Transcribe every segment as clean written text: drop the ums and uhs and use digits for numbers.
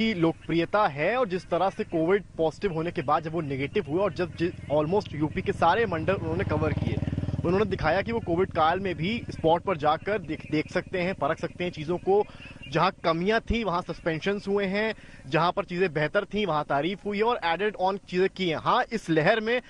की लोकप्रियता है और जिस तरह से कोविड पॉजिटिव होने के बाद जब वो नेगेटिव हुए और जब ऑलमोस्ट यूपी के सारे मंडल उन्होंने कवर किए, उन्होंने दिखाया कि वो कोविड काल में भी स्पॉट पर जाकर देख सकते हैं, परख सकते हैं चीज़ों को। जहां कमियां थी वहां सस्पेंशंस हुए हैं, जहां पर चीज़ें बेहतर थी वहां तारीफ हुई है और एडेड ऑन चीज़ें की हैं। हाँ, इस लहर में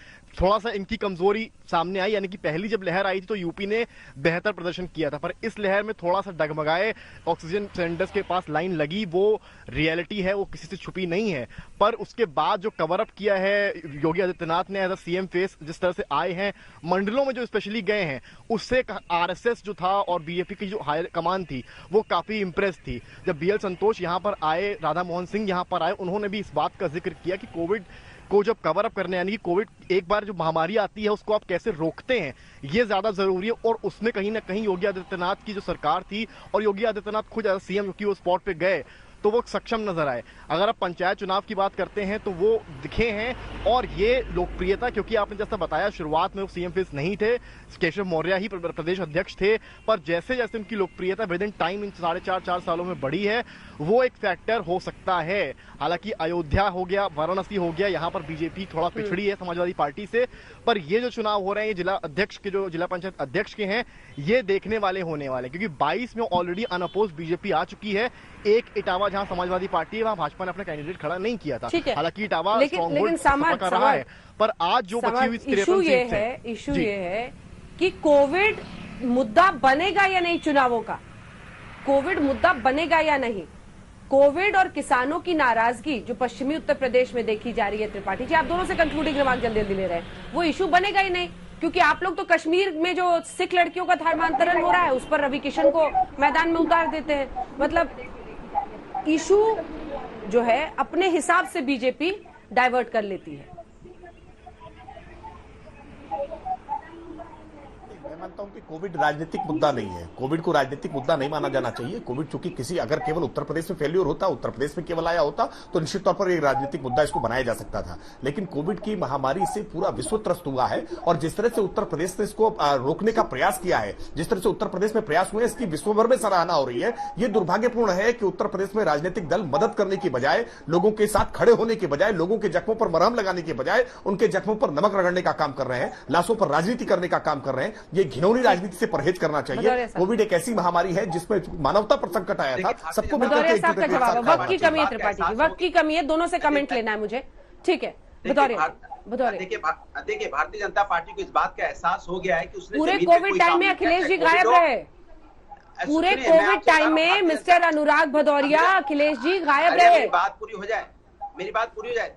थोड़ा सा इनकी कमजोरी सामने आई, यानी कि पहली जब लहर आई थी तो यूपी ने बेहतर प्रदर्शन किया था, पर इस लहर में थोड़ा सा डगमगाए। ऑक्सीजन सिलेंडर्स के पास लाइन लगी, वो रियलिटी है, वो किसी से छुपी नहीं है। पर उसके बाद जो कवर अप किया है योगी आदित्यनाथ ने एज अ सीएम फेस, जिस तरह से आए हैं मंडलों में जो स्पेशली गए हैं, उससे आरएसएस जो था और बीजेपी की जो हायर कमान थी वो काफी इंप्रेस थी। जब बीएल संतोष यहाँ पर आए, राधा मोहन सिंह यहाँ पर आए, उन्होंने भी इस बात का जिक्र किया कि कोविड को जब कवर अप करने, यानी कि कोविड एक बार जो महामारी आती है उसको आप कैसे रोकते हैं, ये ज्यादा जरूरी है। और उसमें कहीं ना कहीं योगी आदित्यनाथ की जो सरकार थी और योगी आदित्यनाथ खुद एज सीएम क्योंकि वो स्पॉट पे गए तो वो सक्षम नजर आए। अगर आप पंचायत चुनाव की बात करते हैं तो वो दिखे हैं। और ये लोकप्रियता, क्योंकि आपने जैसा बताया शुरुआत में वो सीएम फेस नहीं थे, केशव मौर्य ही प्रदेश अध्यक्ष थे, पर जैसे जैसे उनकी लोकप्रियता विद इन टाइम इन 4.5 सालों में बढ़ी है, वो एक फैक्टर हो सकता है। हालांकि अयोध्या हो गया, वाराणसी हो गया, यहाँ पर बीजेपी थोड़ा पिछड़ी है समाजवादी पार्टी से, पर ये जो चुनाव हो रहे हैं ये जिला अध्यक्ष के, जो जिला पंचायत अध्यक्ष के हैं, ये देखने वाले होने वाले, क्योंकि 22 में ऑलरेडी अनअपोज बीजेपी आ चुकी है। एक इटावा जहां समाजवादी पार्टी है वहां भाजपा ने अपना कैंडिडेट खड़ा नहीं किया था, हालांकि इटावा लेकिन का रहा है, पर आज जो बची हुई 53 सीट है, इशू ये है कि कोविड मुद्दा बनेगा या नहीं चुनावों का, कोविड मुद्दा बनेगा या नहीं। कोविड और किसानों की नाराजगी जो पश्चिमी उत्तर प्रदेश में देखी जा रही है, त्रिपाठी जी आप दोनों से कंक्लूडिंग रिमार्क जल्दी जल्दी ले रहे हैं, वो इशू बनेगा ही नहीं, क्योंकि आप लोग तो कश्मीर में जो सिख लड़कियों का धर्मांतरण हो रहा है उस पर रवि किशन को मैदान में उतार देते हैं। मतलब इशू जो है अपने हिसाब से बीजेपी डाइवर्ट कर लेती है। मैं मानता हूं कि कोविड राजनीतिक मुद्दा नहीं है, कोविड को राजनीतिक मुद्दा नहीं माना जाना चाहिए। कोविड चूंकि किसी, अगर केवल उत्तर प्रदेश में फेल्योर होता, उत्तर प्रदेश में केवल आया होता तो निश्चित तौर पर एक राजनीतिक मुद्दा इसको बनाया जा सकता था, लेकिन कोविड की महामारी से पूरा विश्व त्रस्त हुआ है और जिस तरह से उत्तर प्रदेश ने इसको रोकने का प्रयास किया है, जिस तरह से उत्तर प्रदेश में प्रयास हुए, इसकी विश्वभर में सराहना हो रही है। यह दुर्भाग्यपूर्ण है कि उत्तर प्रदेश में राजनीतिक दल मदद करने की बजाय, लोगों के साथ खड़े होने के बजाय, लोगों के जख्मों पर मरहम लगाने के बजाय उनके जख्मों पर नमक रगड़ने का काम कर रहे हैं, लाशों पर राजनीति करने का काम कर रहे हैं। ये घिनौनी राजनीति से परहेज करना चाहिए। कोविड एक ऐसी महामारी है जिसमें मानवता पर संकट आया था, सबको मिलकर के साहब का जवाब है। वक्त की कमी है त्रिपाठी जी, वक्त की कमी है, दोनों से कमेंट लेना है मुझे, ठीक है। देखिए भारतीय जनता पार्टी को इस बात का एहसास हो गया है कि उसने पूरे कोविड टाइम में अखिलेश जी गायब रहे, पूरे कोविड टाइम में मिस्टर अनुराग भदौरिया, अखिलेश जी गायब रहे। मेरी बात पूरी हो जाए।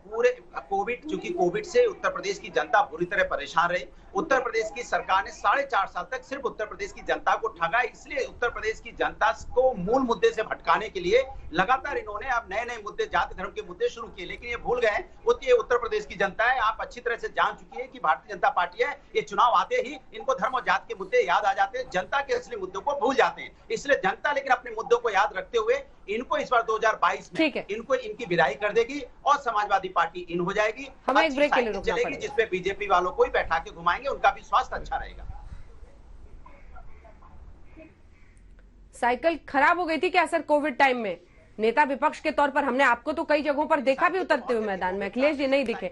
पूरे कोविड, चूंकि कोविड से उत्तर प्रदेश की जनता बुरी तरह परेशान रही। उत्तर प्रदेश की सरकार ने 4.5 साल तक सिर्फ उत्तर प्रदेश की जनता को ठगा, इसलिए उत्तर प्रदेश की जनता को मूल मुद्दे से भटकाने के लिए लगातार इन्होंने अब नए नए मुद्दे, जाति धर्म के मुद्दे शुरू किए, लेकिन ये भूल गए ये उत्तर प्रदेश की जनता है। आप अच्छी तरह से जान चुकी है कि भारतीय जनता पार्टी है, ये चुनाव आते ही इनको धर्म और जाति के मुद्दे याद आ जाते हैं, जनता के असली मुद्दों को भूल जाते हैं। इसलिए जनता लेकिन अपने मुद्दों को याद रखते हुए इनको इस बार 2022 में इनको इनकी विदाई कर देगी और समाजवादी पार्टी इन हो जाएगी। हमें एक ब्रेक के लिए चलेगी जिसपे बीजेपी वालों को ही बैठा के घुमाएंगे, उनका भी स्वास्थ्य अच्छा रहेगा। साइकिल खराब हो गई थी क्या सर कोविड टाइम में? नेता विपक्ष के तौर पर हमने आपको तो कई जगहों पर देखा भी उतरते हुए मैदान में, अखिलेश जी नहीं दिखे।